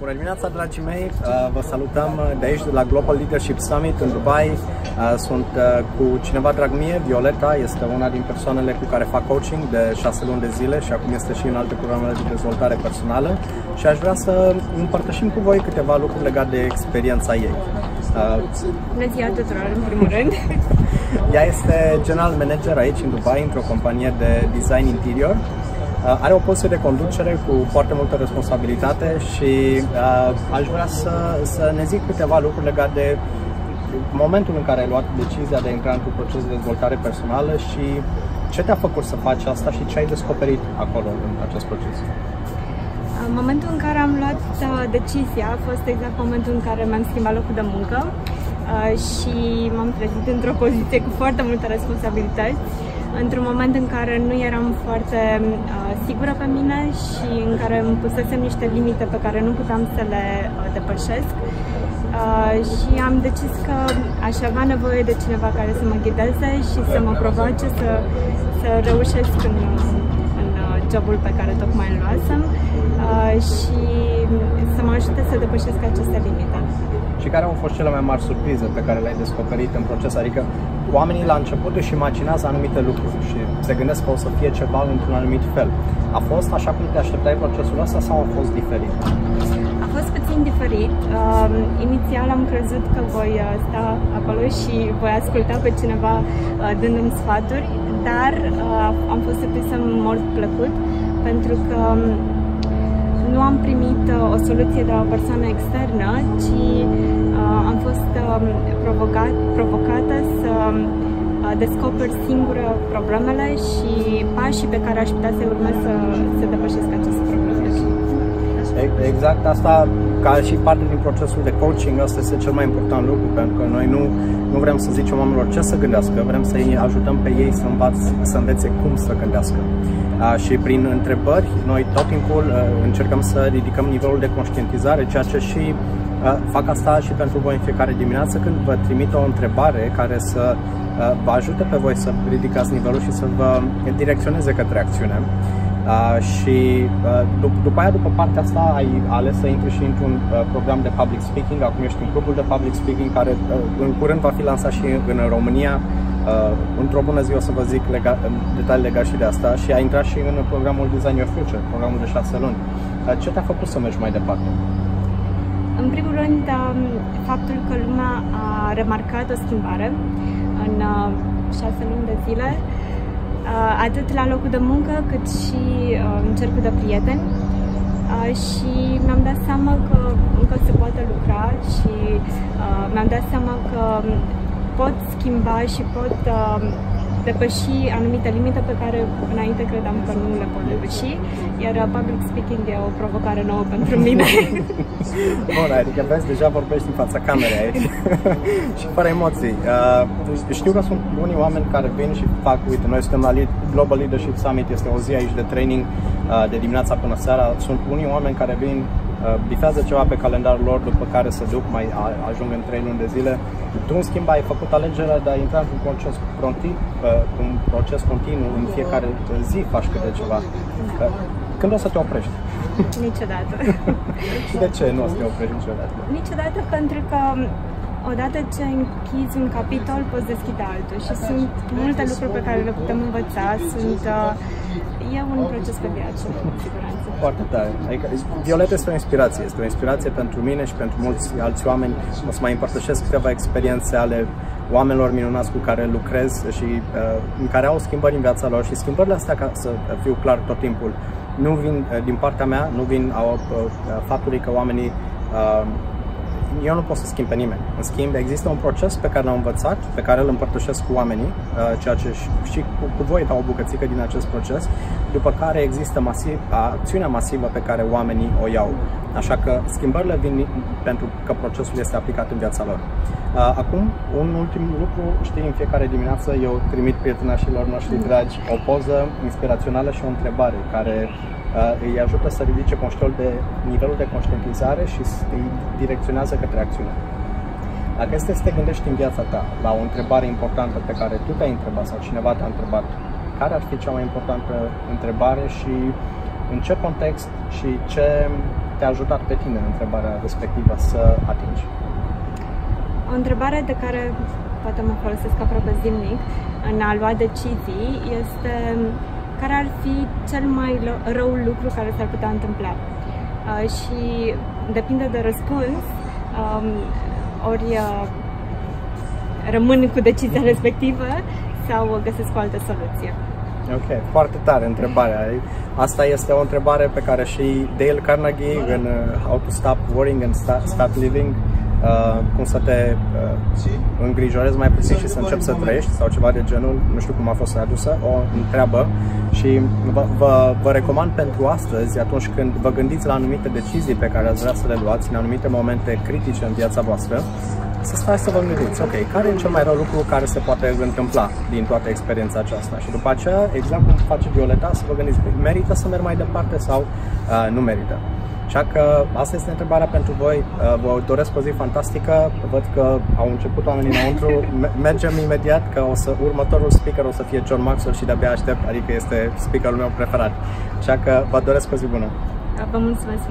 Bună dimineața, dragii mei! Vă salutăm de aici, de la Global Leadership Summit în Dubai. Sunt cu cineva drag mie, Violeta, este una din persoanele cu care fac coaching de 6 luni de zile și acum este și în alte programe de dezvoltare personală și aș vrea să împărtășim cu voi câteva lucruri legate de experiența ei. Bună ziua tuturor, în primul rând! Ea este general manager aici în Dubai, într-o companie de design interior. Are o poziție de conducere cu foarte multă responsabilitate și aș vrea să ne zic câteva lucruri legate de momentul în care ai luat decizia de a intra într-un proces de dezvoltare personală și ce te-a făcut să faci asta și ce ai descoperit acolo în acest proces. Momentul în care am luat decizia a fost exact momentul în care mi-am schimbat locul de muncă și m-am trezit într-o poziție cu foarte multe responsabilități, într-un moment în care nu eram foarte sigură pe mine și în care îmi pusesem niște limite pe care nu puteam să le depășesc și am decis că aș avea nevoie de cineva care să mă ghideze și să mă provoace să reușesc în jobul pe care tocmai îl luasem și să mă ajute să depășesc aceste limite. Și care au fost cele mai mari surprize pe care le-ai descoperit în proces? Adică oamenii la început își imaginează anumite lucruri și se gândesc că o să fie ceva într-un anumit fel. A fost așa cum te așteptai procesul ăsta sau a fost diferit? A fost puțin diferit. Inițial am crezut că voi sta acolo și voi asculta pe cineva dându-mi sfaturi, dar am fost surprinsă în mod plăcut pentru că nu am primit o soluție de la o persoană externă, ci am fost provocată să descoper singură problemele și pașii pe care aș putea să urmez să depășesc aceste probleme. Exact asta, ca și parte din procesul de coaching, asta este cel mai important lucru, pentru că noi nu vrem să zicem oamenilor ce să gândească, vrem să-i ajutăm pe ei să învețe cum să gândească. Și prin întrebări, noi tot timpul încercăm să ridicăm nivelul de conștientizare, ceea ce și fac asta și pentru voi în fiecare dimineață când vă trimit o întrebare care să vă ajute pe voi să ridicați nivelul și să vă direcționeze către acțiune. Și după aia, după partea asta, ai ales să intri și într-un program de public speaking. Acum ești în grupul de public speaking care în curând va fi lansat și în România. Într-o bună zi o să vă zic detalii legate și de asta. Și ai intrat și în programul Design Your Future, programul de 6 luni. Ce te-a făcut să mergi mai departe? În primul rând, faptul că lumea a remarcat o schimbare în 6 luni de zile, atât la locul de muncă cât și în cercul de prieteni, și mi-am dat seama că încă se poate lucra și mi-am dat seama că pot schimba și pot depăși anumite limite pe care înainte credeam că nu le pot depăși, iar public speaking e o provocare nouă pentru mine. Bun, adică vezi, deja vorbești în fața camerei aici și fără emoții. Știu că sunt unii oameni care vin și fac, uite, noi suntem la Global Leadership Summit, este o zi aici de training de dimineața până seara. Sunt unii oameni care vin, bifează ceva pe calendarul lor, după care se duc, mai ajung în 3 luni de zile. Tu, în schimb, ai făcut alegerea de a intra într-un proces continuu, în fiecare zi faci câte ceva. Când o să te oprești? Niciodată. Și de ce nu o să te oprești niciodată? Niciodată, pentru că odată ce închizi un capitol, poți deschide altul și sunt multe lucruri pe care le putem învăța. E un proces pe viață, cu siguranță. Foarte tare. Adică, Violeta este o inspirație. Este o inspirație pentru mine și pentru mulți alți oameni. O să mai împărtășesc câteva experiențe ale oamenilor minunați cu care lucrez și în care au schimbări în viața lor. Și schimbările astea, ca să fiu clar tot timpul, nu vin din partea mea, nu vin faptului că oamenii eu nu pot să schimb pe nimeni. În schimb, există un proces pe care l-am învățat, pe care îl împărtășesc cu oamenii, ceea ce și cu voi dau o bucățică din acest proces, după care există acțiunea masivă pe care oamenii o iau. Așa că schimbările vin pentru că procesul este aplicat în viața lor. Acum, un ultim lucru, știi, în fiecare dimineață eu trimit prietenașilor noștri dragi o poză inspirațională și o întrebare care îi ajută să ridice conștiul de nivelul de conștientizare și îi direcționează către acțiune. Dacă este să te gândești în viața ta la o întrebare importantă pe care tu te-ai întrebat sau cineva te-a întrebat, care ar fi cea mai importantă întrebare și în ce context și ce te-a ajutat pe tine întrebarea respectivă să atingi? O întrebare de care poate mă folosesc aproape zilnic în a lua decizii este: care ar fi cel mai rău lucru care s-ar putea întâmpla? Și depinde de răspuns, ori rămân cu decizia respectivă sau găsesc o altă soluție. Ok, foarte tare întrebarea. Asta este o întrebare pe care și Dale Carnegie în How to Stop Worrying and Start Living, cum să te îngrijorezi mai puțin și să începi să trăiești sau ceva de genul, nu știu cum a fost adusă, o întreabă și vă recomand pentru astăzi, atunci când vă gândiți la anumite decizii pe care ați vrea să le luați în anumite momente critice în viața voastră, să stați să vă gândiți, ok, care e cel mai rău lucru care se poate întâmpla din toată experiența aceasta și după aceea, exact cum face Violeta, să vă gândiți, merită să merg mai departe sau nu merită. Așa că asta este întrebarea pentru voi. Vă doresc o zi fantastică. Văd că au început oamenii înăuntru. Mergem imediat, că următorul speaker o să fie John Maxwell și de-abia aștept, adică este speakerul meu preferat. Așa că vă doresc o zi bună. Vă mulțumesc!